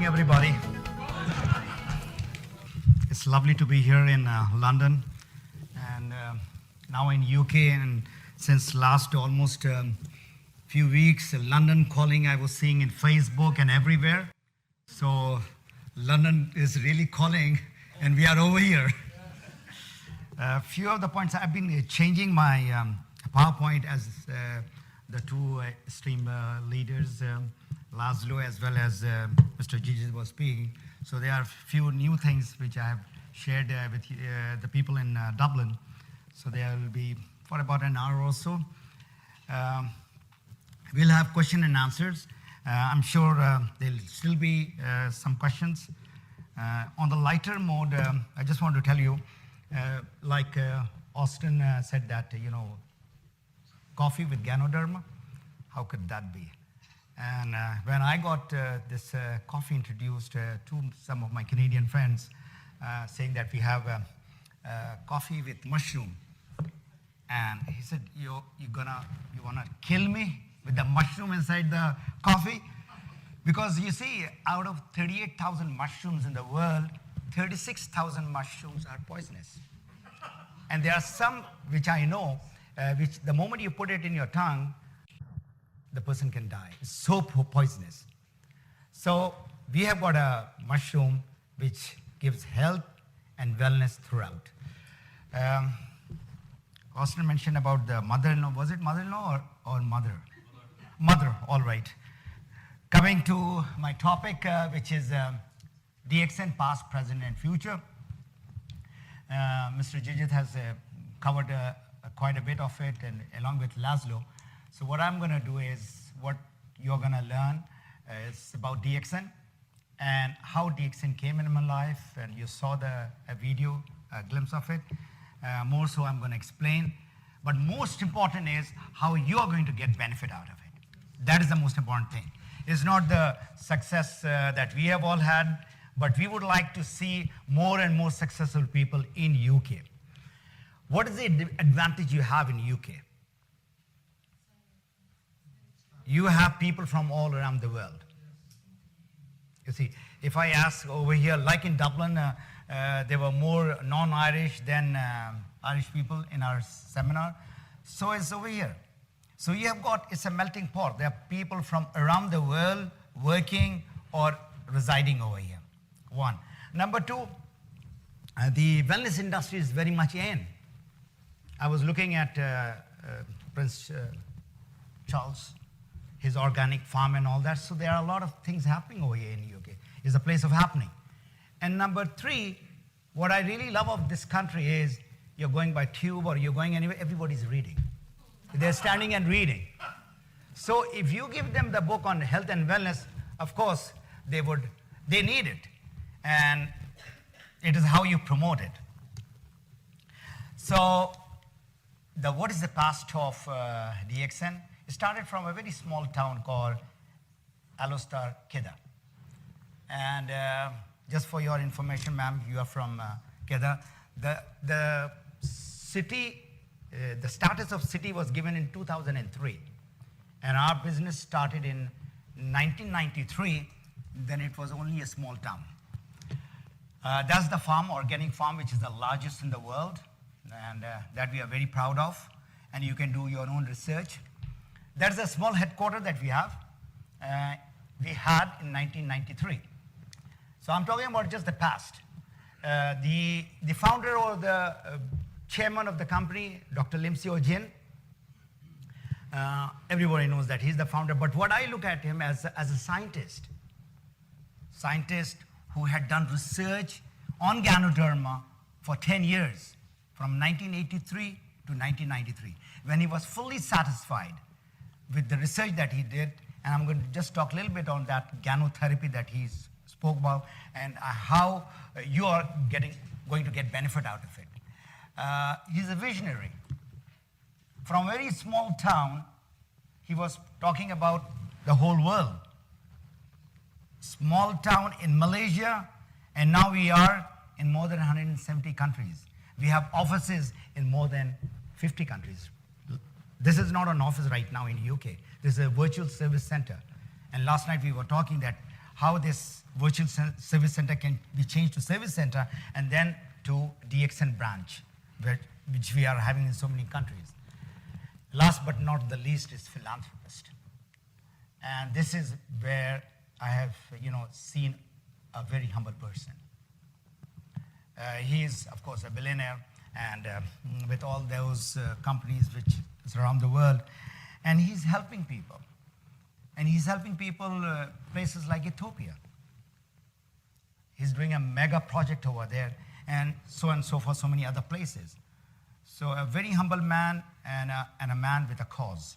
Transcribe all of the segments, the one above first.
morning, everybody. It's lovely to be here in London and now in UK, and since last almost few weeks, London calling I was seeing in Facebook and everywhere. So London is really calling and we are over here. A few of the points, I've been changing my PowerPoint as the two stream leaders, Laszlo as well as Mr. Gigi was speaking. So there are a few new things which I have shared with the people in Dublin. So they will be for about an hour or so. We'll have question and answers. I'm sure there'll still be some questions. On the lighter mode, I just want to tell you, like Austin said that, coffee with Ganoderma, how could that be? And when I got this coffee introduced to some of my Canadian friends, saying that we have coffee with mushroom, and he said, you wanna kill me with the mushroom inside the coffee? Because you see, out of 38,000 mushrooms in the world, 36,000 mushrooms are poisonous. And there are some which I know, which the moment you put it in your tongue, the person can die. It's so poisonous. So we have got a mushroom which gives health and wellness throughout. Austin mentioned about the mother-in-law. Was it mother-in-law or mother? Mother, all right. Coming to my topic, which is DXN past, present, and future. Mr. Jijit has covered quite a bit of it, and along with Laszlo. So what I'm going to do is, what you're going to learn is about DXN and how DXN came in my life, and you saw a video, a glimpse of it. More so I'm going to explain. But most important is how you are going to get benefit out of it. That is the most important thing. It's not the success that we have all had, but we would like to see more and more successful people in UK. What is the advantage you have in UK? You have people from all around the world. You see, if I ask over here, like in Dublin, there were more non-Irish than Irish people in our seminar. So it's over here. So you have got, it's a melting pot. There are people from around the world working or residing over here. One. Number two, the wellness industry is very much in. I was looking at Prince Charles, his organic farm and all that. So there are a lot of things happening over here in the UK. It's a place of happening. And number three, what I really love of this country is you're going by tube or you're going anywhere, everybody's reading. They're standing and reading. So if you give them the book on health and wellness, of course, they need it. And it is how you promote it. So what is the past of DXN? It started from a very small town called Alostar, Kedah. And just for your information, ma'am, you are from Kedah. The city, the status of city was given in 2003. And our business started in 1993. Then it was only a small town. That's the farm, organic farm, which is the largest in the world. And that we are very proud of. And you can do your own research. There's a small headquarters that we have. We had in 1993. So I'm talking about just the past. The founder or the chairman of the company, Dr. Limsey Ojin, everybody knows that he's the founder. But what I look at him as a scientist who had done research on Ganoderma for 10 years, from 1983 to 1993, when he was fully satisfied with the research that he did. And I'm going to just talk a little bit on that ganotherapy that he spoke about and how you are going to get benefit out of it. He's a visionary. From a very small town, he was talking about the whole world. Small town in Malaysia, and now we are in more than 170 countries. We have offices in more than 50 countries. This is not an office right now in the UK. This is a virtual service center. And last night we were talking that how this virtual service center can be changed to service center and then to DXN branch, which we are having in so many countries. Last but not the least is philanthropist. And this is where I have, seen a very humble person. He is, of course, a billionaire, and with all those companies which is around the world, and he's helping people. And he's helping people places like Ethiopia. He's doing a mega project over there, and so for so many other places. So a very humble man and a man with a cause.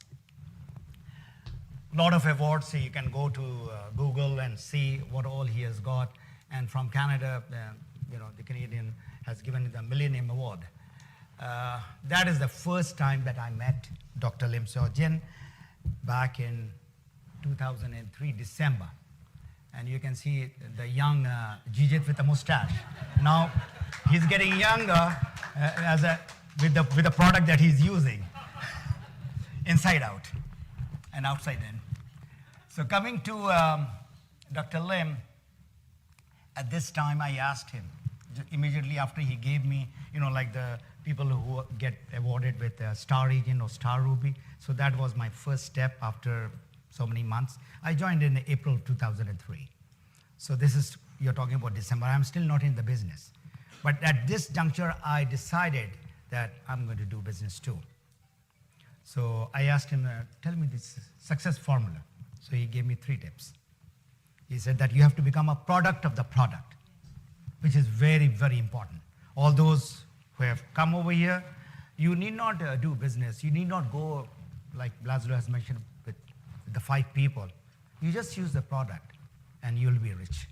A lot of awards, so you can go to Google and see what all he has got. And from Canada, the Canadian has given him the Millennium Award. That is the first time that I met Dr. Lim Seo Jin back in 2003, December. And you can see the young Jijit with a mustache. Now, he's getting younger with the product that he's using, inside out and outside in. So coming to Dr. Lim, at this time I asked him, immediately after he gave me, like the people who get awarded with Star Agent or Star Ruby. So that was my first step after so many months. I joined in April 2003. So you're talking about December. I'm still not in the business. But at this juncture, I decided that I'm going to do business too. So I asked him, tell me this success formula. So he gave me 3 tips. He said that you have to become a product of the product, which is very, very important. All those who have come over here, you need not do business. You need not go, like Laszlo has mentioned, with the 5 people. You just use the product and you'll be rich.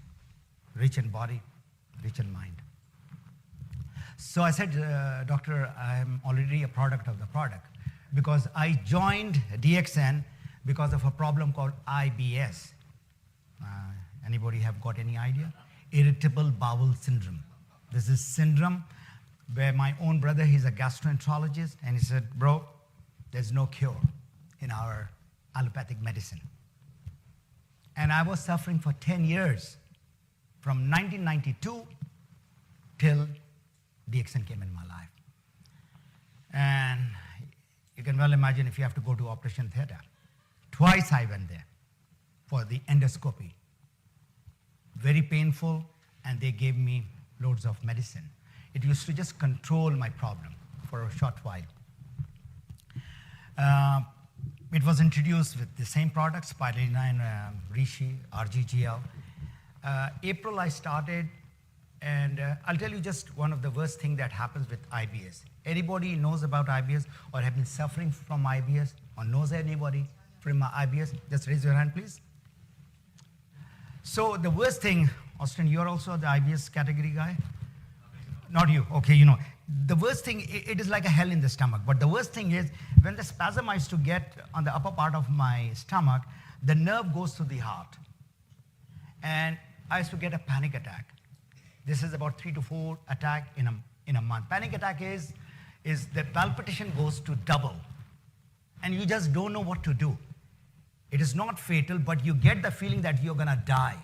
Rich in body, rich in mind. So I said, doctor, I'm already a product of the product, because I joined DXN because of a problem called IBS. Anybody have got any idea? Irritable bowel syndrome. This is syndrome where my own brother, he's a gastroenterologist, and he said, bro, there's no cure in our allopathic medicine. And I was suffering for 10 years, from 1992 till DXN came in my life. And you can well imagine if you have to go to operation theater. Twice I went there for the endoscopy. Very painful, and they gave me loads of medicine. It used to just control my problem for a short while. It was introduced with the same products, Spirulina, Reishi, RGGL. April I started, and I'll tell you just one of the worst things that happens with IBS. Anybody knows about IBS or have been suffering from IBS or knows anybody from IBS? Just raise your hand, please. So the worst thing, Austin, you're also the IBS category guy? Not you, okay, The worst thing, it is like a hell in the stomach. But the worst thing is, when the spasm I used to get on the upper part of my stomach, the nerve goes to the heart. And I used to get a panic attack. This is about 3 to 4 attacks in a month. Panic attack is the palpitation goes to double. And you just don't know what to do. It is not fatal, but you get the feeling that you're gonna die.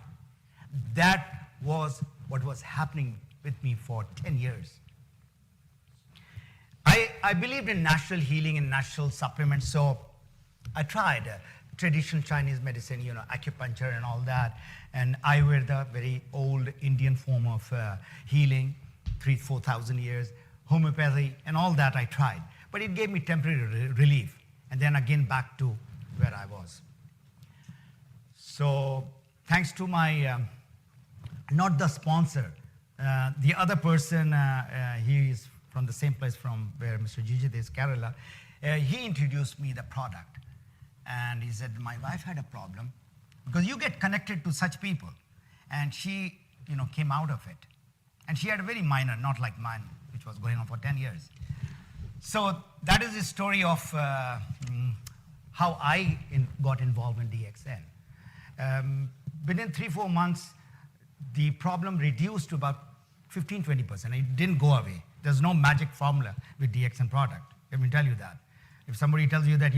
That was what was happening with me for 10 years. I believed in natural healing and natural supplements, so I tried traditional Chinese medicine, acupuncture and all that, and Ayurveda, very old Indian form of healing, 4,000 years, homeopathy, and all that I tried. But it gave me temporary relief, and then again back to where I was. So thanks to my, not the sponsor, the other person, he is from the same place from where Mr. Jijit is, Kerala. He introduced me the product. And he said, my wife had a problem, because you get connected to such people. And she, came out of it. And she had a very minor, not like mine, which was going on for 10 years. So that is the story of how I got involved in DXN. Within 3-4 months, the problem reduced to about 15-20%. It didn't go away. There's no magic formula with DXN product. Let me tell you that. If somebody tells you that,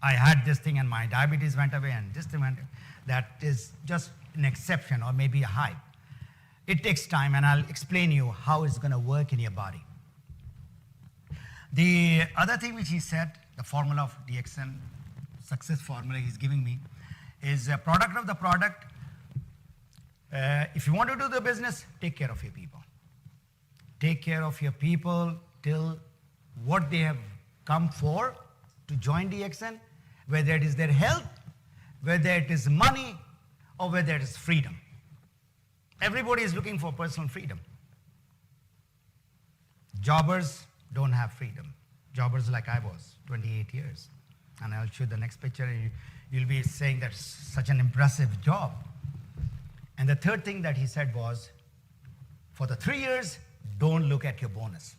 I had this thing and my diabetes went away and this thing went away, that is just an exception or maybe a hype. It takes time, and I'll explain you how it's going to work in your body. The other thing which he said, the formula of DXN, success formula he's giving me, is a product of the product. If you want to do the business, take care of your people. Take care of your people till what they have come for to join DXN, whether it is their health, whether it is money, or whether it is freedom. Everybody is looking for personal freedom. Jobbers don't have freedom. Jobbers like I was, 28 years. And I'll show the next picture, and you'll be saying that's such an impressive job. And the third thing that he said was, for the 3 years, don't look at your bonus.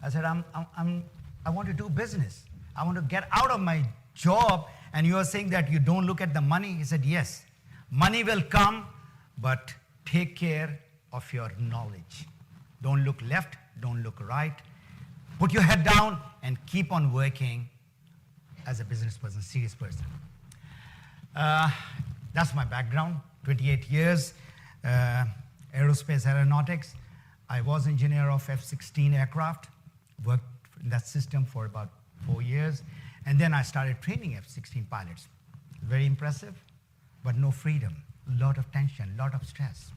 I said, I want to do business. I want to get out of my job, and you are saying that you don't look at the money? He said, yes, money will come, but take care of your knowledge. Don't look left, don't look right. Put your head down and keep on working as a business person, serious person. That's my background, 28 years, aerospace aeronautics. I was engineer of F-16 aircraft, worked in that system for about 4 years, and then I started training F-16 pilots. Very impressive, but no freedom, a lot of tension, a lot of stress.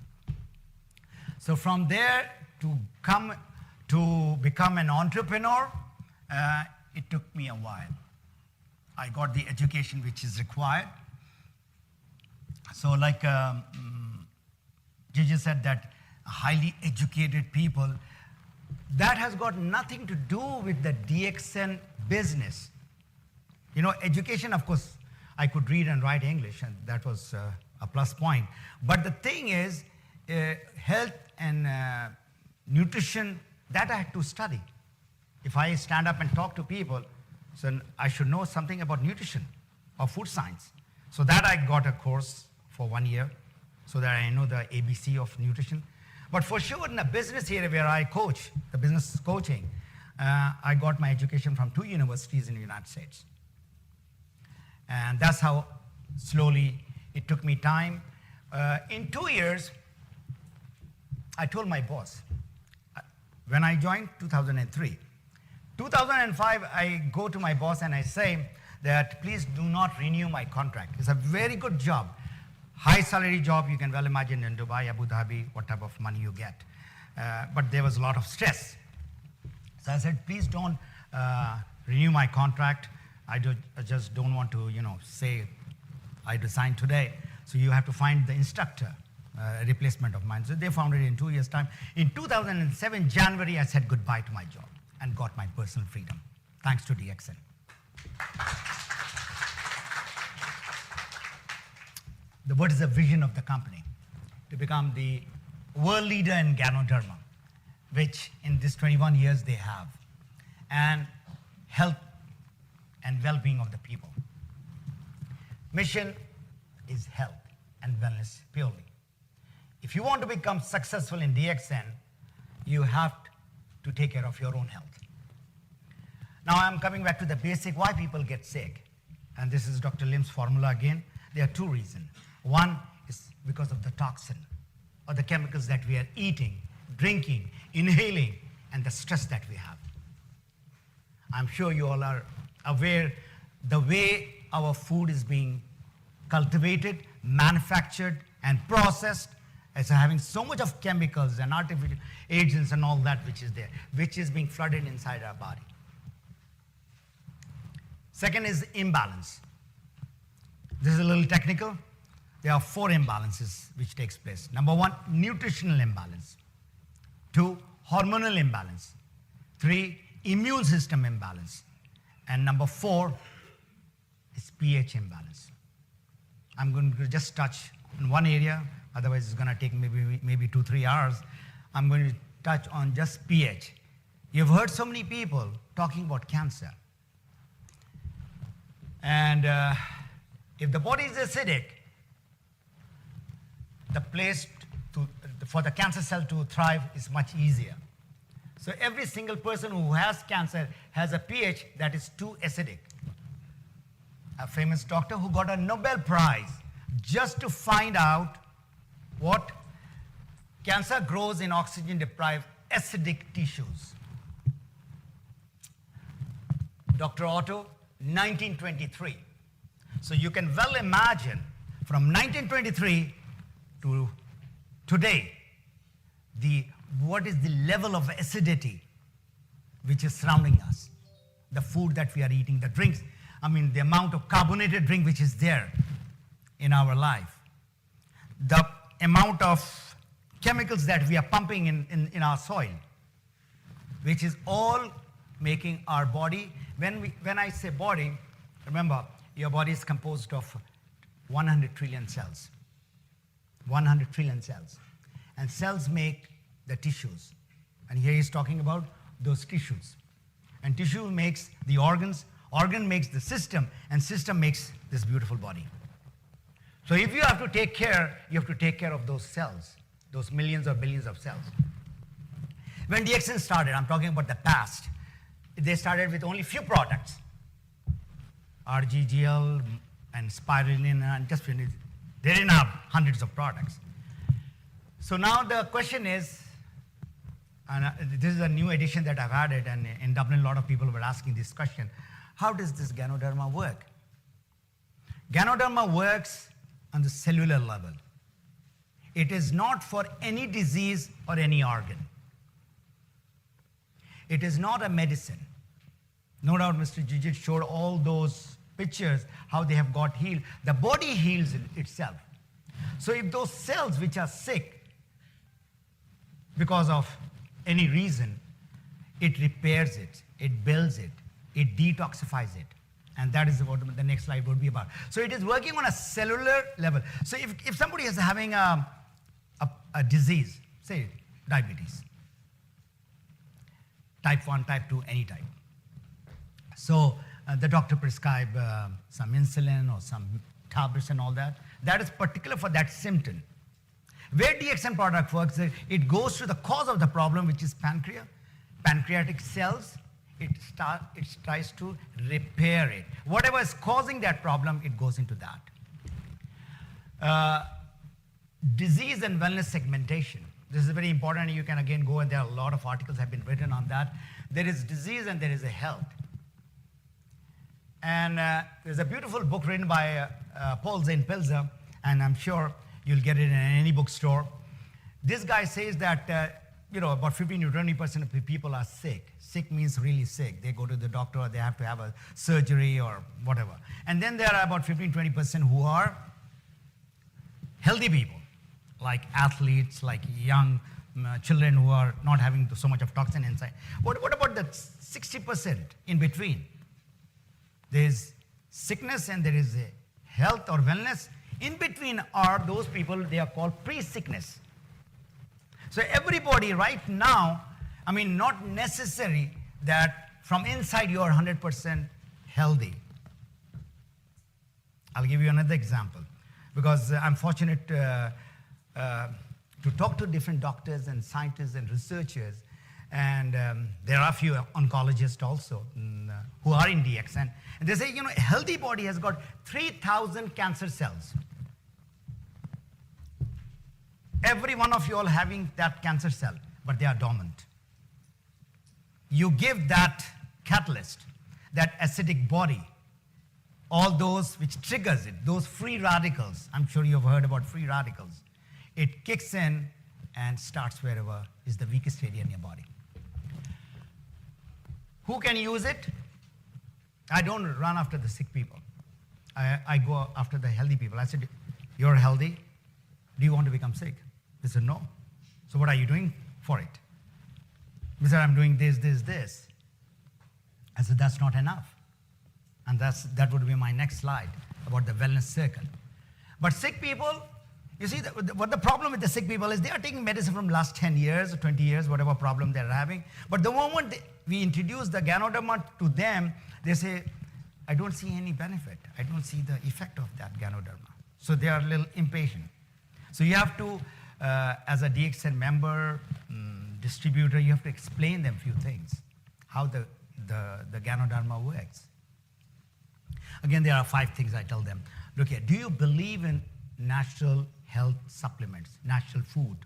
So from there to become an entrepreneur, it took me a while. I got the education which is required. So like Gigi said, that highly educated people, that has got nothing to do with the DXN business. You know, education, of course, I could read and write English, and that was a plus point. But the thing is, health and nutrition, that I had to study. If I stand up and talk to people, so I should know something about nutrition or food science. So that I got a course for 1 year, so that I know the ABC of nutrition. But for sure, in the business area where I coach, the business coaching, I got my education from 2 universities in the United States. And that's how slowly it took me time. In 2 years, I told my boss, when I joined 2003, 2005, I go to my boss and I say that please do not renew my contract. It's a very good job. High salary job, you can well imagine in Dubai, Abu Dhabi, what type of money you get. But there was a lot of stress. So I said, please don't renew my contract. I just don't want to, say I resigned today. So you have to find the instructor, a replacement of mine. So they found it in 2 years' time. In 2007, January, I said goodbye to my job and got my personal freedom, thanks to DXN. What is the vision of the company? To become the world leader in Ganoderma, which in these 21 years they have, and health and well-being of the people. Mission is health and wellness purely. If you want to become successful in DXN, you have to take care of your own health. Now I'm coming back to the basic, why people get sick. And this is Dr. Lim's formula again. There are 2 reasons. One is because of the toxin or the chemicals that we are eating, drinking, inhaling, and the stress that we have. I'm sure you all are aware the way our food is being cultivated, manufactured, and processed as having so much of chemicals and artificial agents and all that which is there, which is being flooded inside our body. Second is imbalance. This is a little technical. There are 4 imbalances which takes place. Number 1, nutritional imbalance. 2, hormonal imbalance. 3, immune system imbalance. And number 4 is pH imbalance. I'm going to just touch in one area, otherwise it's going to take maybe 2-3 hours. I'm going to touch on just pH. You've heard so many people talking about cancer. And if the body is acidic, the place for the cancer cell to thrive is much easier. So every single person who has cancer has a pH that is too acidic. A famous doctor who got a Nobel Prize, just to find out what cancer grows in oxygen-deprived acidic tissues. Dr. Otto, 1923. So you can well imagine from 1923 to today, what is the level of acidity which is surrounding us. The food that we are eating, the drinks, the amount of carbonated drink which is there in our life. The amount of chemicals that we are pumping in our soil, which is all making our body. When I say body, remember, your body is composed of 100 trillion cells. 100 trillion cells. And cells make the tissues. And here he's talking about those tissues. And tissue makes the organs, organ makes the system, and system makes this beautiful body. So if you have to take care, you have to take care of those cells, those millions or billions of cells. When DXN started, I'm talking about the past, they started with only few products. RGGL and spirulina, and just finished. They didn't have hundreds of products. So now the question is, and this is a new edition that I've added, and in Dublin a lot of people were asking this question, how does this Ganoderma work? Ganoderma works on the cellular level. It is not for any disease or any organ. It is not a medicine. No doubt Mr. Jijit showed all those pictures, how they have got healed. The body heals itself. So if those cells which are sick because of any reason, it repairs it, it builds it, it detoxifies it. And that is what the next slide would be about. So it is working on a cellular level. So if somebody is having a disease, say diabetes, type 1, type 2, any type. So the doctor prescribe some insulin or some tablets and all that. That is particular for that symptom. Where DXN product works, it goes to the cause of the problem, which is pancreatic cells. It tries to repair it. Whatever is causing that problem, it goes into that. Disease and wellness segmentation. This is very important. You can again go, and there are a lot of articles have been written on that. There is disease and there is a health. And there's a beautiful book written by Paul Zane-Pilzer, and I'm sure you'll get it in any bookstore. This guy says that about 15 to 20% of the people are sick. Sick means really sick. They go to the doctor, or they have to have a surgery or whatever. And then there are about 15-20% who are healthy people, like athletes, like young children who are not having so much of toxin inside. What about the 60% in between? There's sickness and there is a health or wellness. In between are those people, they are called pre-sickness. So everybody right now, not necessary that from inside you are 100% healthy. I'll give you another example, because I'm fortunate to talk to different doctors and scientists and researchers, and there are a few oncologists also who are in DXN. And they say, a healthy body has got 3,000 cancer cells. Every one of you all having that cancer cell, but they are dormant. You give that catalyst, that acidic body, all those which triggers it, those free radicals. I'm sure you've heard about free radicals. It kicks in and starts wherever is the weakest area in your body. Who can use it? I don't run after the sick people. I go after the healthy people. I said, you're healthy. Do you want to become sick? They said, no. So what are you doing for it? He said, I'm doing this, this, this. I said, that's not enough. And that would be my next slide about the wellness circle. But sick people, you see, what the problem with the sick people is they are taking medicine from last 10 years or 20 years, whatever problem they're having. But the moment we introduce the Ganoderma to them, they say, I don't see any benefit. I don't see the effect of that Ganoderma. So they are a little impatient. So you have to, as a DXN member, distributor, you have to explain them a few things, how the Ganoderma works. Again, there are 5 things I tell them. Look here, do you believe in natural health supplements, natural food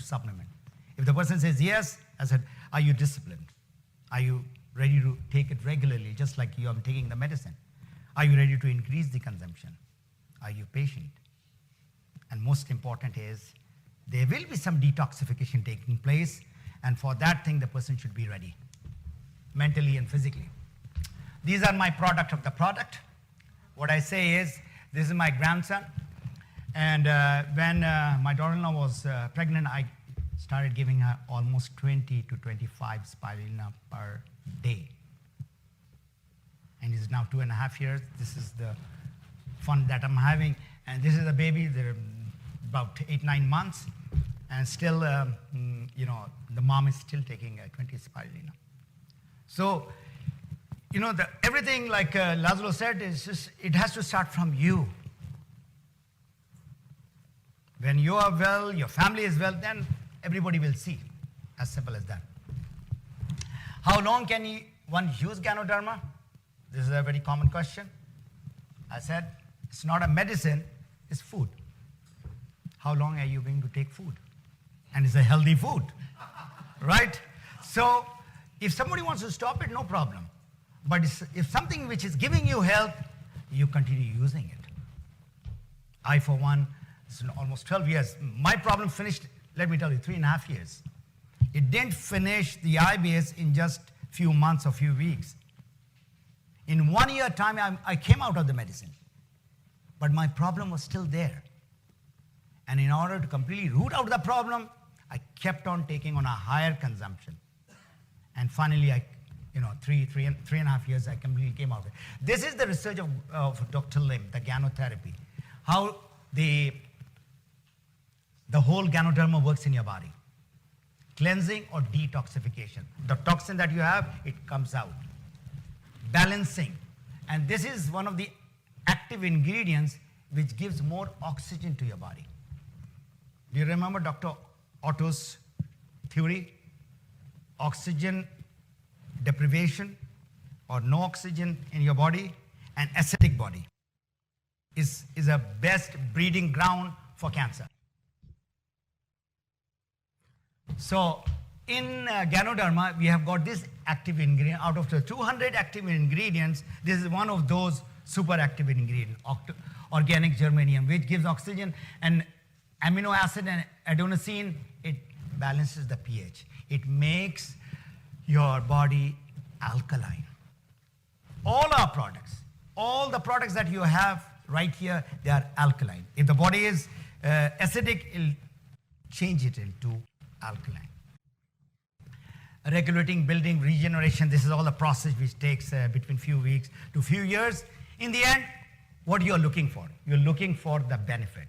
supplement. If the person says yes, I said, are you disciplined? Are you ready to take it regularly, just like you are taking the medicine? Are you ready to increase the consumption? Are you patient? And most important is, there will be some detoxification taking place, and for that thing, the person should be ready, mentally and physically. These are my product of the product. What I say is, this is my grandson, and when my daughter-in-law was pregnant, I started giving her almost 20 to 25 spirulina per day. And it's now 2.5 years. This is the fun that I'm having. And this is a baby, they're about 8-9 months. And still, the mom is still taking 20 spirulina. So, everything like Laszlo said, it has to start from you. When you are well, your family is well, then everybody will see. As simple as that. How long can one use Ganoderma? This is a very common question. I said, it's not a medicine, it's food. How long are you going to take food? And it's a healthy food, right? So if somebody wants to stop it, no problem. But if something which is giving you health, you continue using it. I, for one, it's almost 12 years. My problem finished, let me tell you, 3.5 years. It didn't finish the IBS in just few months or few weeks. In 1 year time, I came out of the medicine. But my problem was still there. And in order to completely root out the problem, I kept on taking on a higher consumption. And finally, 3.5 years, I completely came out of it. This is the research of Dr. Lim, the Ganotherapy. How the whole Ganoderma works in your body. Cleansing or detoxification. The toxin that you have, it comes out. Balancing. And this is one of the active ingredients which gives more oxygen to your body. Do you remember Dr. Otto's theory? Oxygen deprivation or no oxygen in your body, an acidic body is a best breeding ground for cancer. So in Ganoderma, we have got this active ingredient. Out of the 200 active ingredients, this is one of those super active ingredients, organic germanium, which gives oxygen, and amino acid and adenosine, it balances the pH. It makes your body alkaline. All our products, all the products that you have right here, they are alkaline. If the body is acidic, it'll change it into alkaline. Regulating, building, regeneration, this is all the process which takes between few weeks to few years. In the end, what you're looking for? You're looking for the benefit.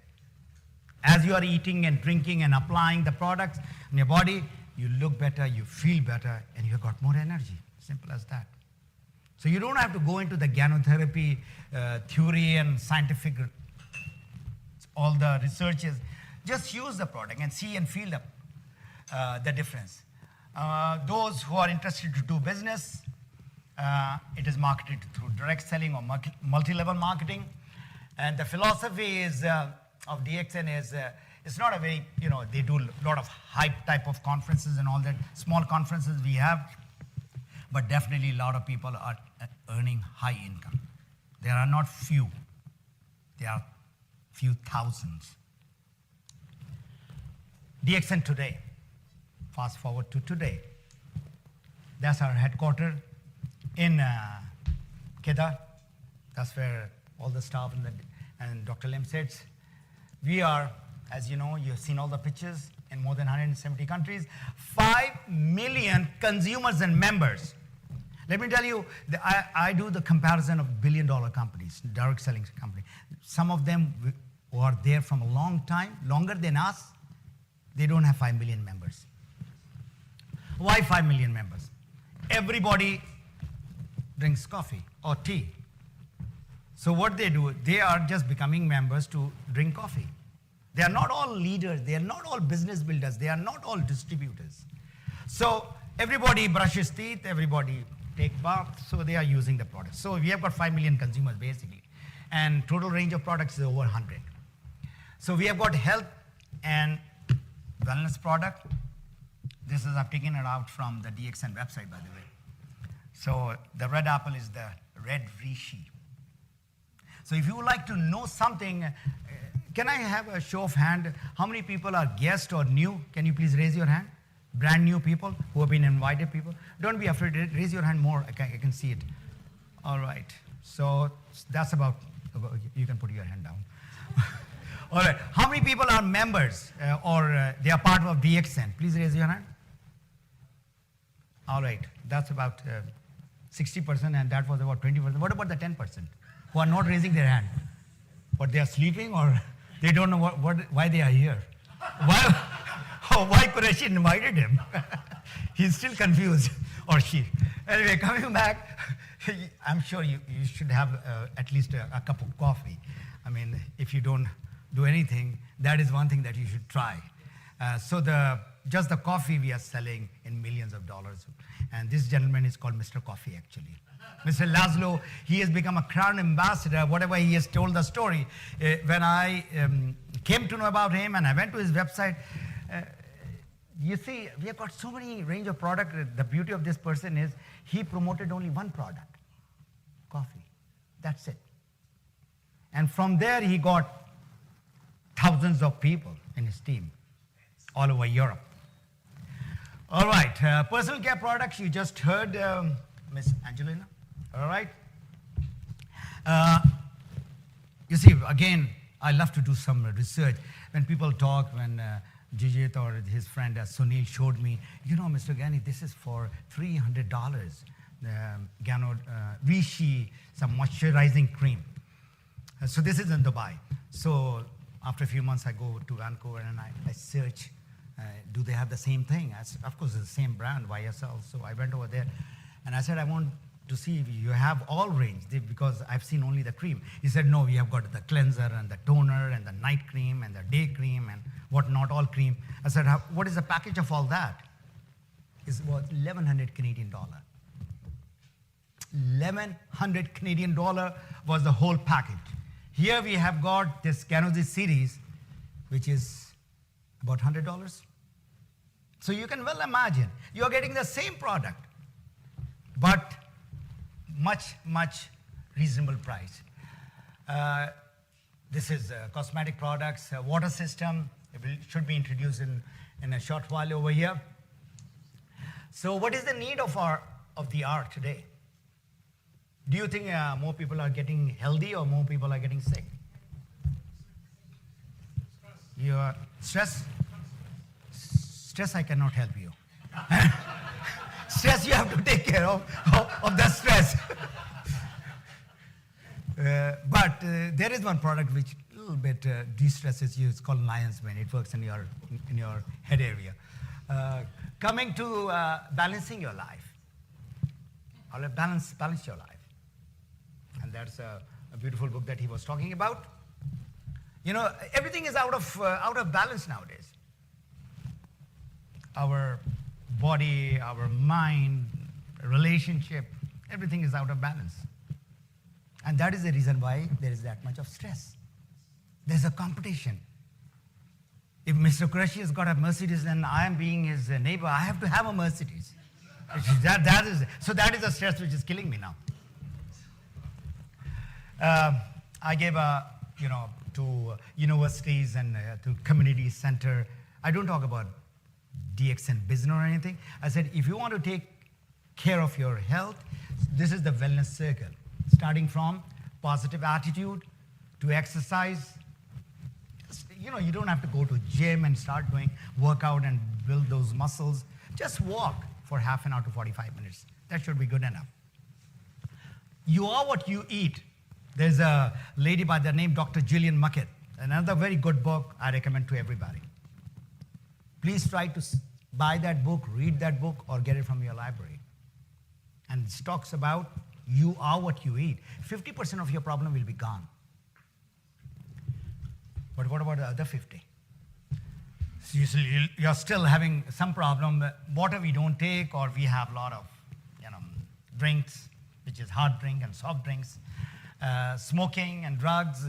As you are eating and drinking and applying the products in your body, you look better, you feel better, and you've got more energy. Simple as that. So you don't have to go into the Ganotherapy theory and scientific, all the researches. Just use the product and see and feel the difference. Those who are interested to do business, it is marketed through direct selling or multi-level marketing. And the philosophy is of DXN is, it's not a very, they do a lot of hype type of conferences and all that, small conferences we have, but definitely a lot of people are earning high income. There are not few, there are few thousands. DXN today, fast forward to today. That's our headquarters in Kedah. That's where all the staff and Dr. Lim sits. We are, as you know, you've seen all the pictures in more than 170 countries, 5 million consumers and members. Let me tell you, I do the comparison of billion-dollar companies, direct selling companies. Some of them who are there from a long time, longer than us, they don't have 5 million members. Why 5 million members? Everybody drinks coffee or tea. So what they do, they are just becoming members to drink coffee. They are not all leaders, they are not all business builders, they are not all distributors. So everybody brushes teeth, everybody take bath, so they are using the product. So we have got 5 million consumers basically. And total range of products is over 100. So we have got health and wellness product. This is, I've taken it out from the DXN website, by the way. So the red apple is the red reishi. So if you would like to know something, can I have a show of hand? How many people are guests or new? Can you please raise your hand? Brand new people who have been invited people. Don't be afraid, raise your hand more, I can see it. All right, so that's about, you can put your hand down. All right, how many people are members or they are part of DXN? Please raise your hand. All right, that's about 60% and that was about 20%. What about the 10% who are not raising their hand? But they are sleeping or they don't know why they are here? Why Qureshi invited him? He's still confused, or she. Anyway, coming back, I'm sure you should have at least a cup of coffee. I mean, if you don't do anything, that is one thing that you should try. So just the coffee we are selling in millions of dollars. And this gentleman is called Mr. Coffee, actually. Mr. Laszlo, he has become a crown ambassador, whatever he has told the story. When I came to know about him and I went to his website, you see, we have got so many range of product. The beauty of this person is he promoted only one product, coffee. That's it. And from there, he got thousands of people in his team all over Europe. All right, personal care products, you just heard Miss Angelina. All right. You see, again, I love to do some research. When people talk, when Jijit or his friend Sunil showed me, you know, Mr. Ghani, this is for $300. Ghano Rishi, some moisturizing cream. So this is in Dubai. So after a few months, I go to Vancouver and I search, do they have the same thing? Of course, it's the same brand, YSL. So I went over there and I said, I want to see if you have all range because I've seen only the cream. He said, no, we have got the cleanser and the toner and the night cream and the day cream and whatnot, all cream. I said, what is the package of all that? It was 1,100 Canadian dollar. 1,100 Canadian dollar was the whole package. Here we have got this Ganozi series, which is about $100. So you can well imagine, you're getting the same product, but much, much reasonable price. This is cosmetic products, water system. It should be introduced in a short while over here. So what is the need of the hour today? Do you think more people are getting healthy or more people are getting sick? Your stress? Stress, I cannot help you. Stress, you have to take care of the stress. But there is one product which a little bit de-stresses you. It's called Lion's Mane. It works in your head area. Coming to balancing your life. Or balance your life. And that's a beautiful book that he was talking about. You know, everything is out of balance nowadays. Our body, our mind, relationship, everything is out of balance. And that is the reason why there is that much of stress. There's a competition. If Mr. Qureshi has got a Mercedes and I am being his neighbor, I have to have a Mercedes. So that is the stress which is killing me now. I gave to universities and to community center. I don't talk about DXN business or anything. I said, if you want to take care of your health, this is the wellness circle. Starting from positive attitude to exercise. You don't have to go to gym and start doing workout and build those muscles. Just walk for half an hour to 45 minutes. That should be good enough. You are what you eat. There's a lady by the name Dr. Gillian Muckett. Another very good book I recommend to everybody. Please try to buy that book, read that book, or get it from your library. And it talks about you are what you eat. 50% of your problem will be gone. But what about the other 50? So you're still having some problem. Water we don't take, or we have a lot of drinks, which is hard drink and soft drinks. Smoking and drugs,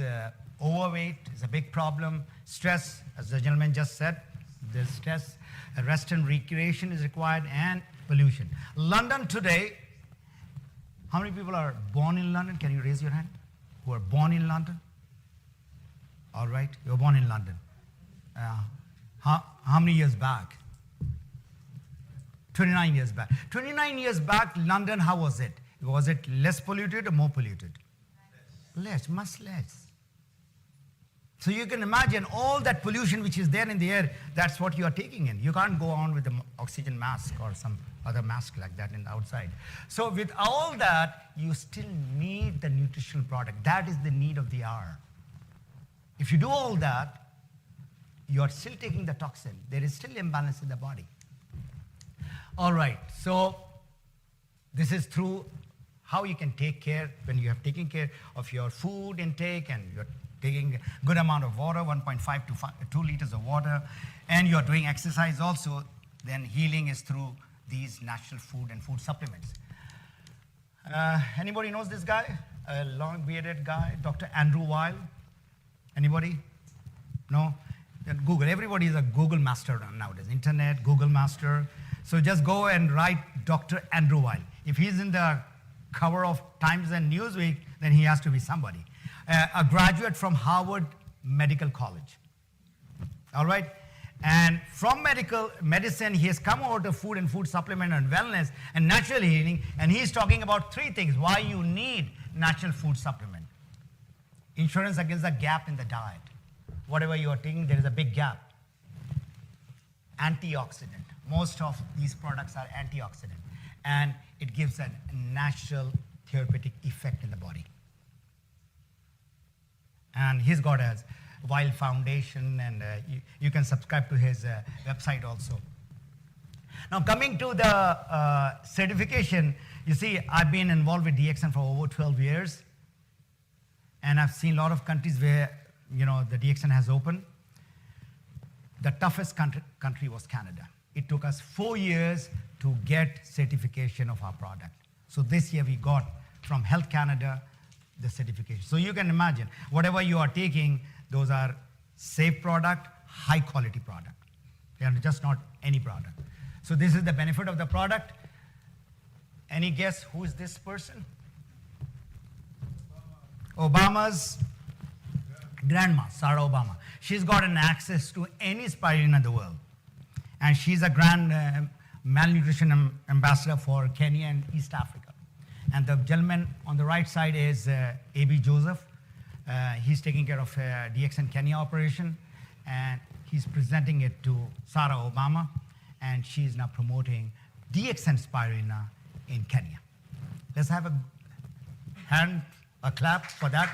Overweight is a big problem. Stress, as the gentleman just said, there's stress. Rest and recreation is required, and pollution. London today, how many people are born in London? Can you raise your hand? Who are born in London? All right, you're born in London. How many years back? 29 years back. 29 years back, London, how was it? Was it less polluted or more polluted? Less, much less. So you can imagine all that pollution which is there in the air, that's what you are taking in. You can't go on with the oxygen mask or some other mask like that in the outside. So with all that, you still need the nutritional product. That is the need of the hour. If you do all that, you are still taking the toxin. There is still imbalance in the body. All right, so this is through how you can take care when you have taken care of your food intake and you're taking a good amount of water, 1.5 to 2 liters of water, and you're doing exercise also, then healing is through these natural food and food supplements. Anybody knows this guy? A long bearded guy, Dr. Andrew Weil? Anybody? No? Then Google. Everybody is a Google master nowadays. Internet, Google master. So just go and write Dr. Andrew Weil. If he's in the cover of Times and Newsweek, then he has to be somebody. A graduate from Harvard Medical College. All right? And from medicine, he has come over to food and food supplement and wellness and natural healing, and he's talking about 3 things why you need natural food supplement. Insurance against the gap in the diet. Whatever you are taking, there is a big gap. Antioxidant. Most of these products are antioxidant, and it gives a natural therapeutic effect in the body. And he's got a Wild Foundation, and you can subscribe to his website also. Now coming to the certification, you see, I've been involved with DXN for over 12 years, and I've seen a lot of countries where, the DXN has opened. The toughest country was Canada. It took us 4 years to get certification of our product. So this year we got from Health Canada the certification. So you can imagine, whatever you are taking, those are safe product, high quality product. They are just not any product. So this is the benefit of the product. Any guess who is this person? Obama's grandma, Sarah Obama. She's got an access to any spirulina in the world. And she's a grand malnutrition ambassador for Kenya and East Africa. And the gentleman on the right side is A.B. Joseph. He's taking care of DXN Kenya operation, and he's presenting it to Sarah Obama, and she's now promoting DXN spirulina in Kenya. Let's have a clap for that.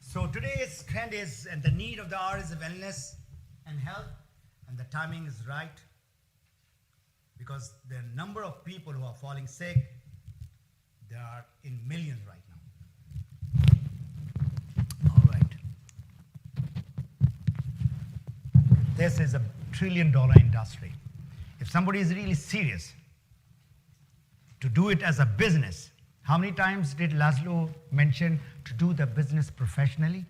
So today's trend is, and the need of the hour is wellness and health, and the timing is right, because the number of people who are falling sick, they are in millions right now. All right. This is a $1 trillion industry. If somebody is really serious to do it as a business, how many times did Laszlo mention to do the business professionally?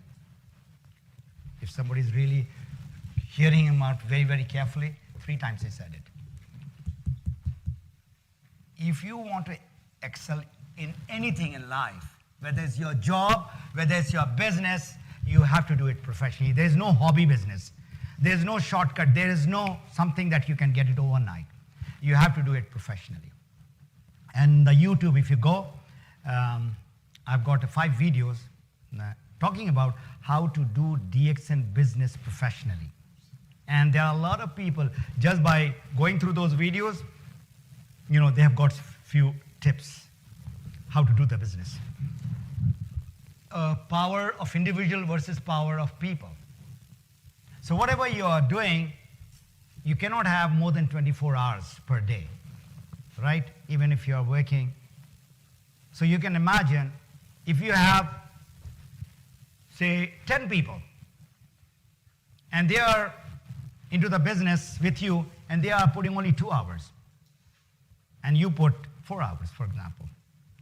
If somebody is really hearing him out very, very carefully, 3 times he said it. If you want to excel in anything in life, whether it's your job, whether it's your business, you have to do it professionally. There's no hobby business. There's no shortcut. There is no something that you can get it overnight. You have to do it professionally. And the YouTube, if you go, I've got 5 videos talking about how to do DXN business professionally. And there are a lot of people, just by going through those videos, they have got few tips how to do the business. Power of individual versus power of people. So whatever you are doing, you cannot have more than 24 hours per day, right? Even if you are working. So you can imagine if you have, say, 10 people, and they are into the business with you, and they are putting only 2 hours, and you put 4 hours, for example.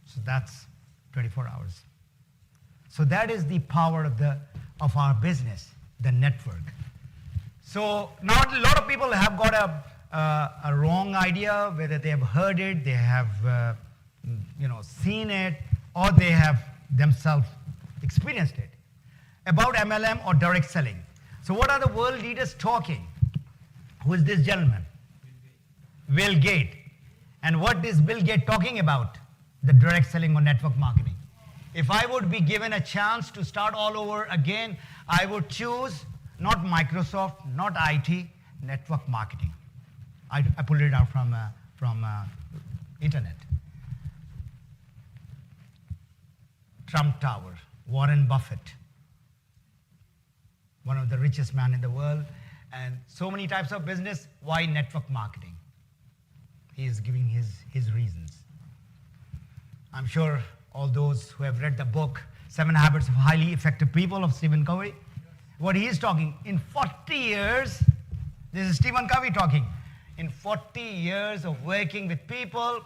So that's 24 hours. So that is the power of our business, the network. So now a lot of people have got a wrong idea, whether they have heard it, they have seen it, or they have themselves experienced it, about MLM or direct selling. So what are the world leaders talking? Who is this gentleman? Bill Gates. And what is Bill Gates talking about? The direct selling or network marketing. If I would be given a chance to start all over again, I would choose not Microsoft, not IT, network marketing. I pulled it out from internet. Trump Tower, Warren Buffett, one of the richest men in the world, and so many types of business. Why network marketing? He is giving his reasons. I'm sure all those who have read the book, 7 Habits of Highly Effective People of Stephen Covey, what he is talking, in 40 years, this is Stephen Covey talking, in 40 years of working with people,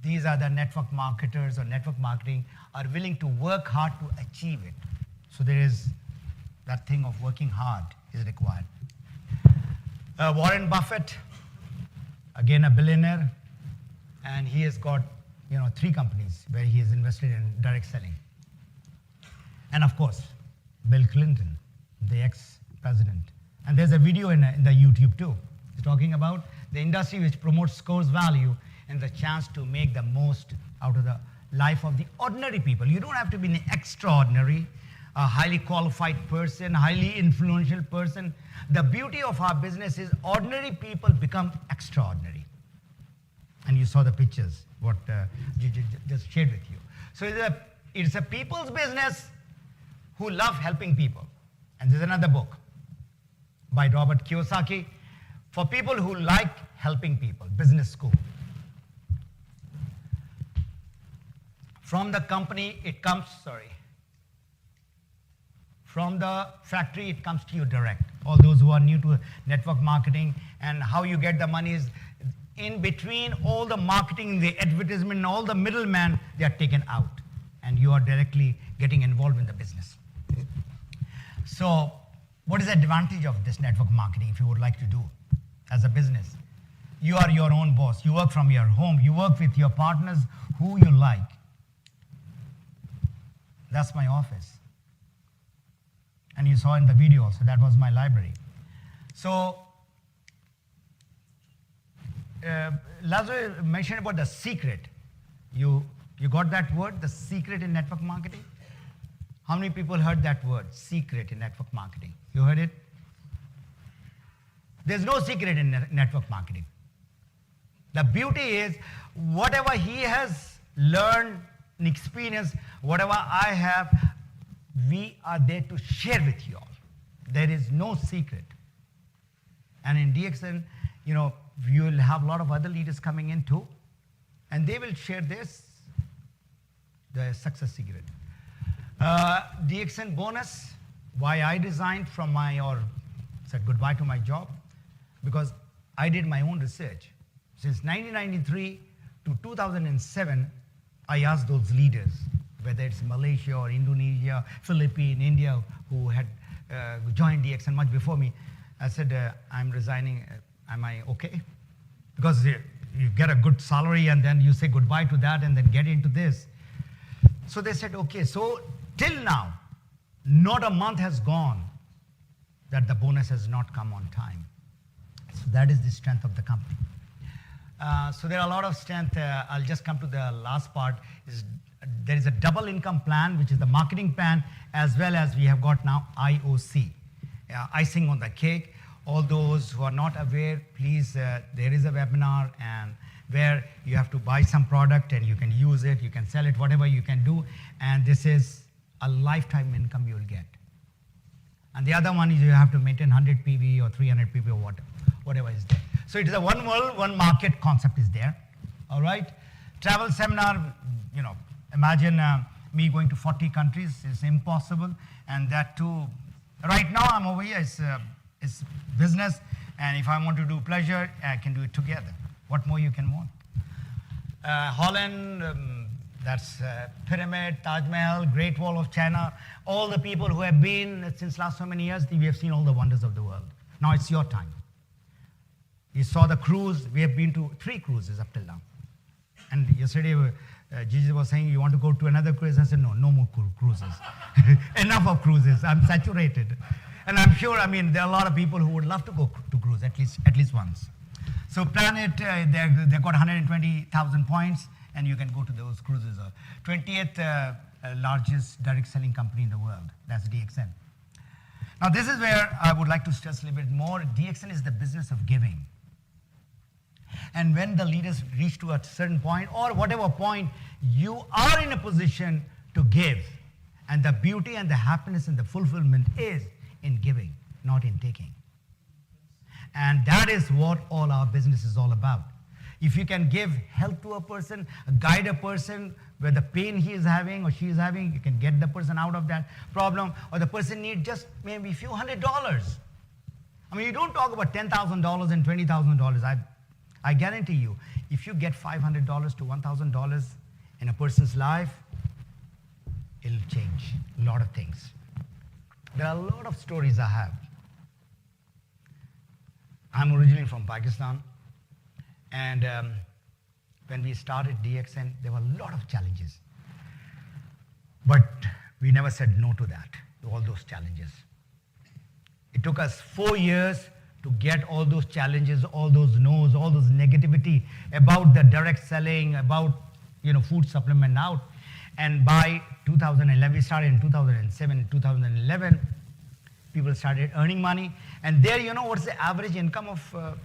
these are the network marketers or network marketing are willing to work hard to achieve it. So there is that thing of working hard is required. Warren Buffett, again a billionaire, and he has got 3 companies where he has invested in direct selling. And of course, Bill Clinton, the ex-president. And there's a video in the YouTube too. He's talking about the industry which promotes scores value and the chance to make the most out of the life of the ordinary people. You don't have to be an extraordinary, a highly qualified person, highly influential person. The beauty of our business is ordinary people become extraordinary. And you saw the pictures, what just shared with you. So it's a people's business who love helping people. And there's another book by Robert Kiyosaki, for people who like helping people, business school. From the company, it comes, from the factory, it comes to you direct. All those who are new to network marketing and how you get the money is in between all the marketing, the advertisement, and all the middlemen, they are taken out. And you are directly getting involved in the business. So what is the advantage of this network marketing if you would like to do as a business? You are your own boss. You work from your home. You work with your partners who you like. That's my office. And you saw in the video also, that was my library. So, Lazarus mentioned about the secret. You got that word, the secret in network marketing? How many people heard that word, secret in network marketing? You heard it? There's no secret in network marketing. The beauty is, whatever he has learned and experienced, whatever I have, we are there to share with you all. There is no secret. And in DXN, you will have a lot of other leaders coming in too, and they will share the success secret. DXN bonus, why I resigned from said goodbye to my job, because I did my own research. Since 1993 to 2007, I asked those leaders, whether it's Malaysia or Indonesia, Philippines, India, who had joined DXN much before me. I said, I'm resigning. Am I okay? Because you get a good salary and then you say goodbye to that and then get into this. So they said, okay. So till now, not a month has gone that the bonus has not come on time. So that is the strength of the company. So there are a lot of strength. I'll just come to the last part. There is a double income plan, which is the marketing plan, as well as we have got now IOC, icing on the cake. All those who are not aware, please, there is a webinar and where you have to buy some product and you can use it, you can sell it, whatever you can do. And this is a lifetime income you will get. And the other one is you have to maintain 100 PV or 300 PV or whatever is there. So it is a one world, one market concept is there. All right. Travel seminar, imagine me going to 40 countries is impossible. And that too, right now I'm over here, it's business. And if I want to do pleasure, I can do it together. What more you can want? Holland, That's Pyramid, Taj Mahal, Great Wall of China. All the people who have been since last so many years, we have seen all the wonders of the world. Now it's your time. You saw the cruise. We have been to 3 cruises up till now. And yesterday, Gigi was saying, you want to go to another cruise? I said, no more cruises. Enough of cruises. I'm saturated. And I'm sure, there are a lot of people who would love to go to cruise at least once. So Planet, they've got 120,000 points, and you can go to those cruises. 20th largest direct selling company in the world. That's DXN. Now, this is where I would like to stress a little bit more. DXN is the business of giving. And when the leaders reach to a certain point, or whatever point, you are in a position to give. And the beauty and the happiness and the fulfillment is in giving, not in taking. And that is what all our business is all about. If you can give help to a person, guide a person where the pain he is having or she is having, you can get the person out of that problem, or the person needs just maybe a few $100s. You don't talk about $10,000 and $20,000. I guarantee you, if you get $500 to $1,000 in a person's life, it'll change a lot of things. There are a lot of stories I have. I'm originally from Pakistan, and when we started DXN, there were a lot of challenges. But we never said no to that, to all those challenges. It took us 4 years to get all those challenges, all those no's, all those negativity about the direct selling, about food supplement out. And by 2011, we started in 2007, 2011, people started earning money. And there, what's the average income of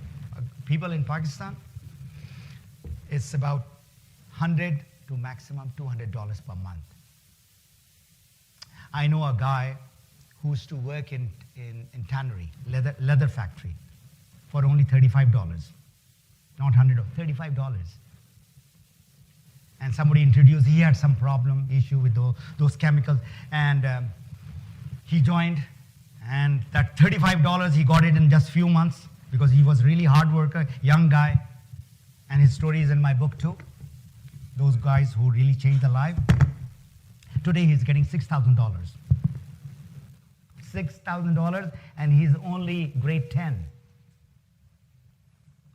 people in Pakistan? It's about $100 to maximum $200 per month. I know a guy who used to work in tannery, leather factory, for only $35. Not $100, $35. And somebody introduced, he had some issue with those chemicals, and he joined, and that $35, he got it in just few months, because he was really hard worker, young guy, and his story is in my book too. Those guys who really changed their life. Today he's getting $6,000. $6,000, and he's only grade 10.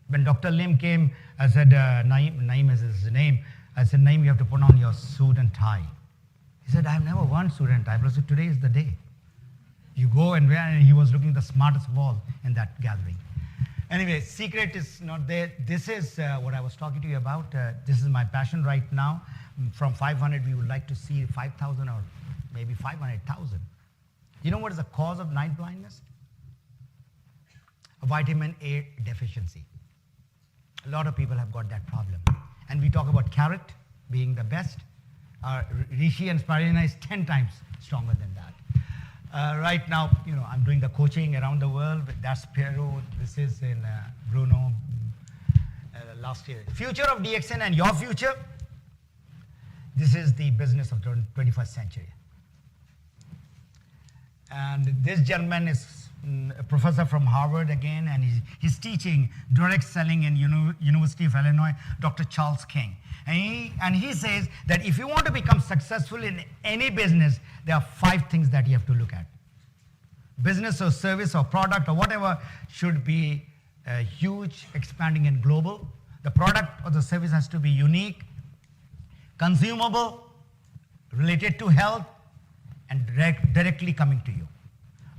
When Dr. Lim came, I said, Naeem is his name. I said, Naeem, you have to put on your suit and tie. He said, I've never worn suit and tie. But I said, today is the day. You go and wear, and he was looking the smartest of all in that gathering. Anyway, secret is not there. This is what I was talking to you about. This is my passion right now. From 500, we would like to see 5,000 or maybe 500,000. You know what is the cause of night blindness? A vitamin A deficiency. A lot of people have got that problem. And we talk about carrot being the best. Reishi and spirulina is 10 times stronger than that. Right now, I'm doing the coaching around the world. That's Peru. This is in Bruno last year. Future of DXN and your future. This is the business of the 21st century. And this gentleman is a professor from Harvard again, and he's teaching direct selling in University of Illinois, Dr. Charles King. And he says that if you want to become successful in any business, there are 5 things that you have to look at. Business or service or product or whatever should be huge, expanding, and global. The product or the service has to be unique, consumable, related to health, and directly coming to you.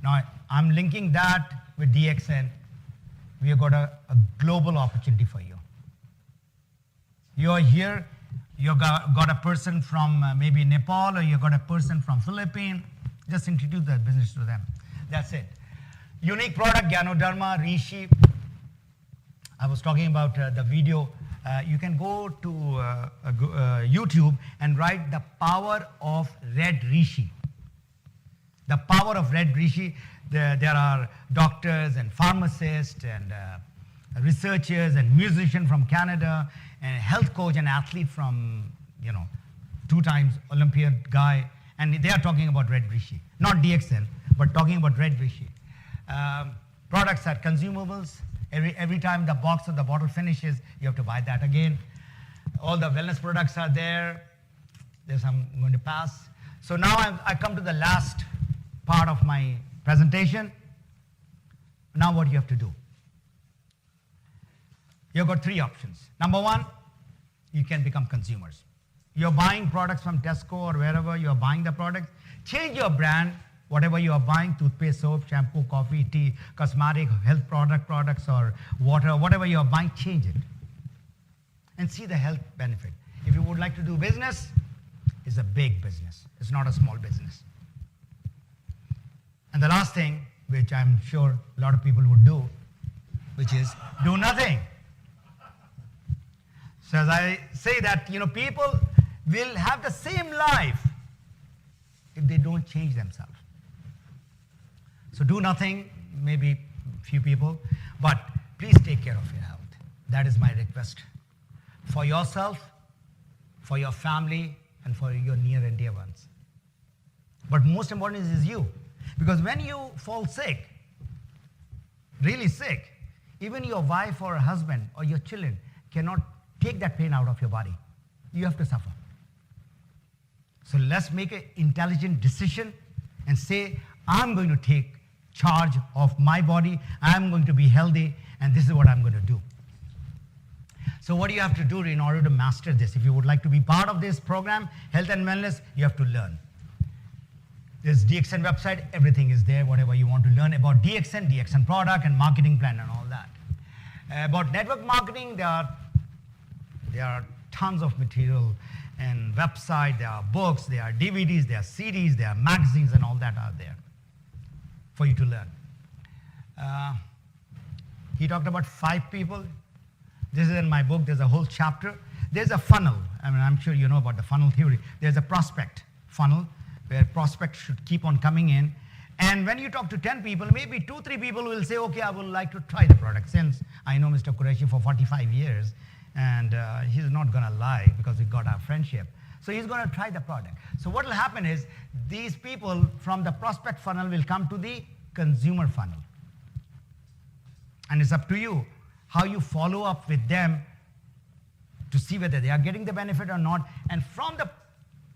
Now, I'm linking that with DXN. We have got a global opportunity for you. You are here, you got a person from maybe Nepal, or you got a person from Philippines. Just introduce the business to them. That's it. Unique product, Ganoderma, Reishi. I was talking about the video. You can go to YouTube and write the power of red Reishi. The power of red Reishi. There are doctors and pharmacists and researchers and musicians from Canada and a health coach and athlete from, 2 times Olympian guy. And they are talking about red Reishi. Not DXN, but talking about red Reishi. Products are consumables. Every time the box or the bottle finishes, you have to buy that again. All the wellness products are there. This I'm going to pass. So now I come to the last part of my presentation. Now what you have to do? You've got three options. Number one, you can become consumers. You're buying products from Tesco or wherever you're buying the products. Change your brand, whatever you are buying, toothpaste, soap, shampoo, coffee, tea, cosmetic, health products or water, whatever you are buying, change it. And see the health benefit. If you would like to do business, it's a big business. It's not a small business. And the last thing, which I'm sure a lot of people would do, which is do nothing. So as I say that, people will have the same life if they don't change themselves. So do nothing, maybe few people, but please take care of your health. That is my request. For yourself, for your family, and for your near and dear ones. But most important is you. Because when you fall sick, really sick, even your wife or husband or your children cannot take that pain out of your body. You have to suffer. So let's make an intelligent decision and say, I'm going to take charge of my body, I'm going to be healthy, and this is what I'm going to do. So what do you have to do in order to master this? If you would like to be part of this program, Health and Wellness, you have to learn. There's DXN website, everything is there, whatever you want to learn about DXN, DXN product and marketing plan and all that. About network marketing, there are tons of material and website, there are books, there are DVDs, there are CDs, there are magazines and all that are there for you to learn. He talked about 5 people. This is in my book, there's a whole chapter. There's a funnel. I mean, I'm sure you know about the funnel theory. There's a prospect funnel where prospects should keep on coming in. And when you talk to 10 people, maybe 2-3 people will say, okay, I would like to try the product. Since I know Mr. Qureshi for 45 years, and he's not gonna lie because we got our friendship. So he's gonna try the product. So what will happen is, these people from the prospect funnel will come to the consumer funnel. And it's up to you how you follow up with them to see whether they are getting the benefit or not. And from the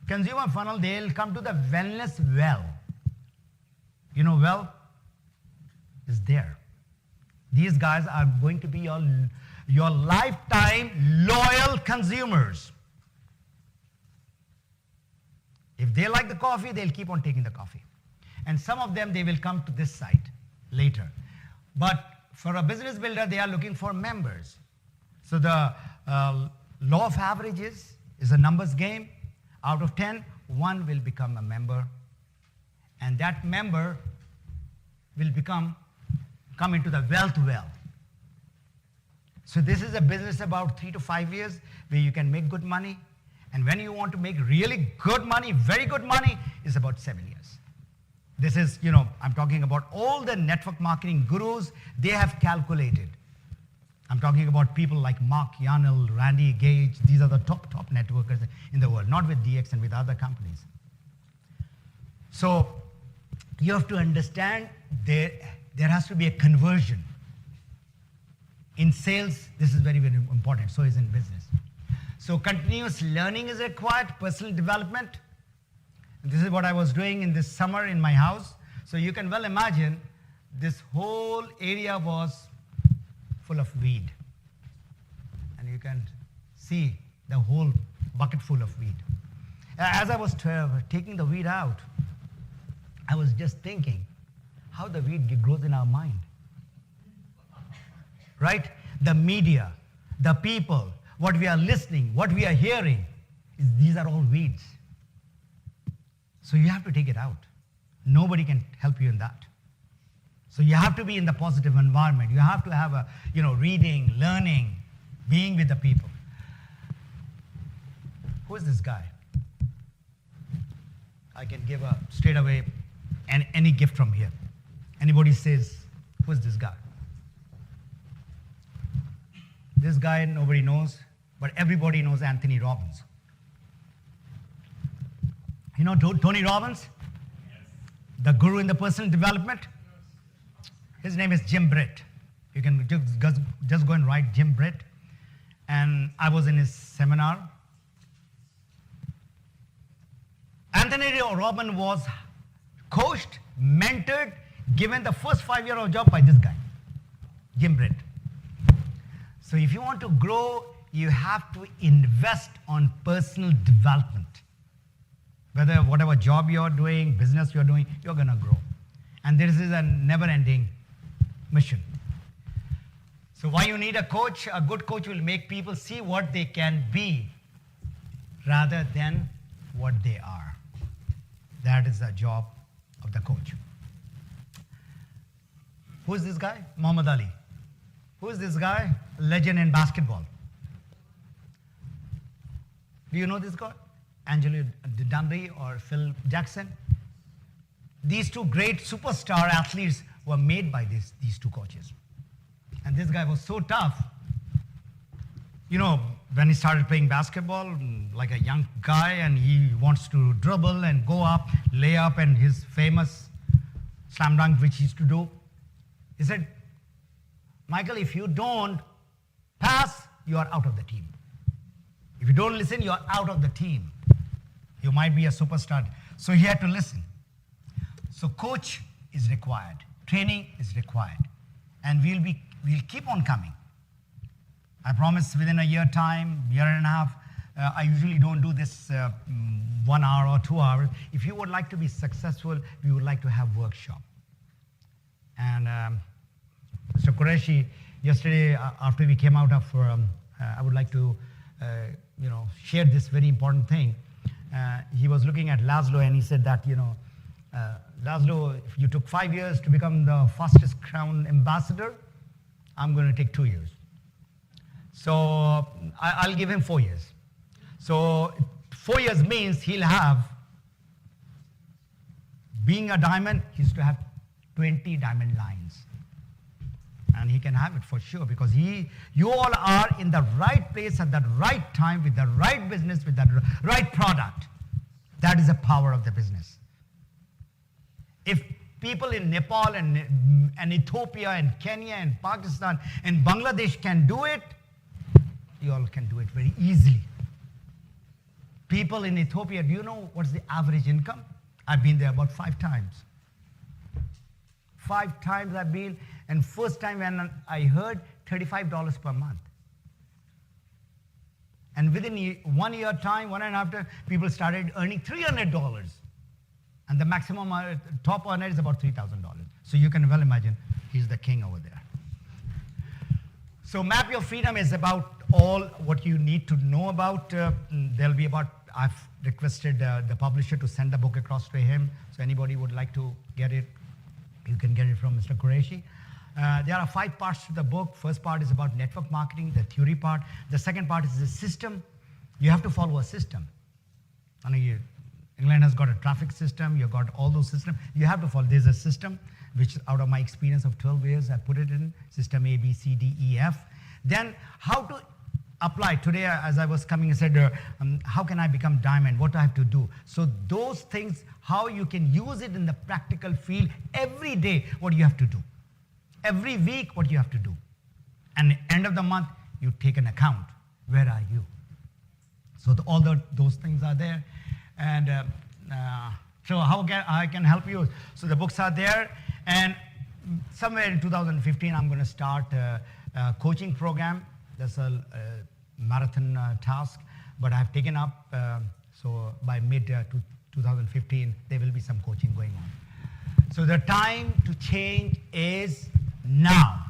consumer funnel, they'll come to the wellness well. You know, well is there. These guys are going to be your lifetime loyal consumers. If they like the coffee, they'll keep on taking the coffee. And some of them, they will come to this site later. But for a business builder, they are looking for members. So the law of averages is a numbers game. Out of 10, 1 will become a member. And that member will come into the wealth well. So this is a business about 3 to 5 years where you can make good money. And when you want to make really good money, very good money, it's about 7 years. This is, I'm talking about all the network marketing gurus, they have calculated. I'm talking about people like Mark Yarnell, Randy Gage. These are the top networkers in the world, not with DXN, with other companies. So you have to understand there has to be a conversion. In sales, this is very, very important. So is in business. So continuous learning is required, personal development. This is what I was doing in this summer in my house. So you can well imagine this whole area was full of weed. And you can see the whole bucket full of weed. As I was taking the weed out, I was just thinking how the weed grows in our mind. Right? The media, the people, what we are listening, what we are hearing, these are all weeds. So you have to take it out. Nobody can help you in that. So you have to be in the positive environment. You have to have a, reading, learning, being with the people. Who is this guy? I can give straight away any gift from here. Anybody says, who is this guy? This guy nobody knows, but everybody knows Anthony Robbins. You know Tony Robbins? Yes. The guru in the personal development? Yes. His name is Jim Britt. You can just go and write Jim Britt. And I was in his seminar. Anthony Robbins was coached, mentored, given the first 5 years of job by this guy, Jim Britt. So if you want to grow, you have to invest on personal development. Whether whatever job you're doing, business you're doing, you're going to grow. And this is a never-ending mission. So why you need a coach? A good coach will make people see what they can be rather than what they are. That is the job of the coach. Who is this guy? Muhammad Ali. Who is this guy? Legend in basketball. Do you know this guy? Angelo Dundee or Phil Jackson? These two great superstar athletes were made by these two coaches. And this guy was so tough. You know, when he started playing basketball, like a young guy, and he wants to dribble and go up, lay up, and his famous slam dunk, which he used to do. He said, Michael, if you don't pass, you are out of the team. If you don't listen, you are out of the team. You might be a superstar. So he had to listen. So coach is required. Training is required. And we'll keep on coming. I promise within a year time, year and a half, I usually don't do this 1 hour or 2 hours. If you would like to be successful, we would like to have workshop. And Mr. Qureshi, yesterday after we came out of, I would like to, share this very important thing. He was looking at Laszlo and he said that, Laszlo, if you took 5 years to become the fastest crown ambassador, I'm going to take 2 years. So I'll give him 4 years. So 4 years means he'll have, being a diamond, he's to have 20 diamond lines. And he can have it for sure because you all are in the right place at the right time with the right business, with the right product. That is the power of the business. If people in Nepal and Ethiopia and Kenya and Pakistan and Bangladesh can do it, you all can do it very easily. People in Ethiopia, do you know what's the average income? I've been there about 5 times. 5 times I've been, and first time when I heard $35 per month. And within 1 year time, 1.5 years, people started earning $300. And the maximum top earner is about $3,000. So you can well imagine he's the king over there. So Map Your Freedom is about all what you need to know about. There'll be about, I've requested the publisher to send the book across to him. So anybody would like to get it, you can get it from Mr. Qureshi. There are 5 parts to the book. First part is about network marketing, the theory part. The second part is the system. You have to follow a system. England has got a traffic system. You've got all those systems. You have to follow. There's a system, which out of my experience of 12 years, I put it in, system A, B, C, D, E, F. Then how to apply. Today, as I was coming, I said, how can I become diamond? What do I have to do? So those things, how you can use it in the practical field every day, what do you have to do? Every week, what you have to do. And at the end of the month, you take an account. Where are you? So all those things are there. And so how I can help you? So the books are there. And somewhere in 2015, I'm going to start a coaching program. That's a marathon task. But I've taken up, so by mid-2015, there will be some coaching going on. So the time to change is now.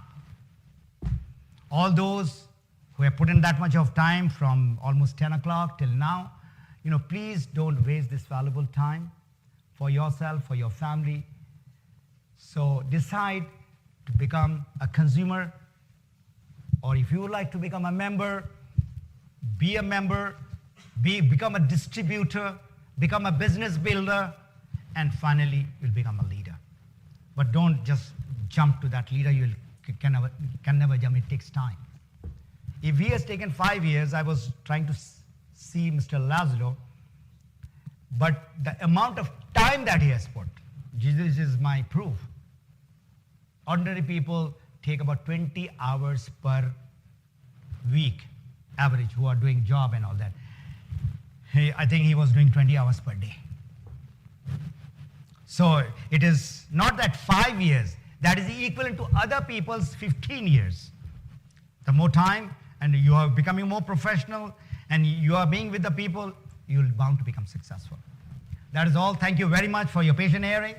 All those who have put in that much of time from almost 10 o'clock till now, please don't waste this valuable time for yourself, for your family. So decide to become a consumer, or if you would like to become a member, be a member, become a distributor, become a business builder, and finally you'll become a leader. But don't just jump to that leader. You can never jump. It takes time. If he has taken 5 years, I was trying to see Mr. Laszlo, but the amount of time that he has put, this is my proof. Ordinary people take about 20 hours per week, average, who are doing job and all that. I think he was doing 20 hours per day. So it is not that 5 years, that is equivalent to other people's 15 years. The more time, and you are becoming more professional, and you are being with the people, you're bound to become successful. That is all. Thank you very much for your patient hearing.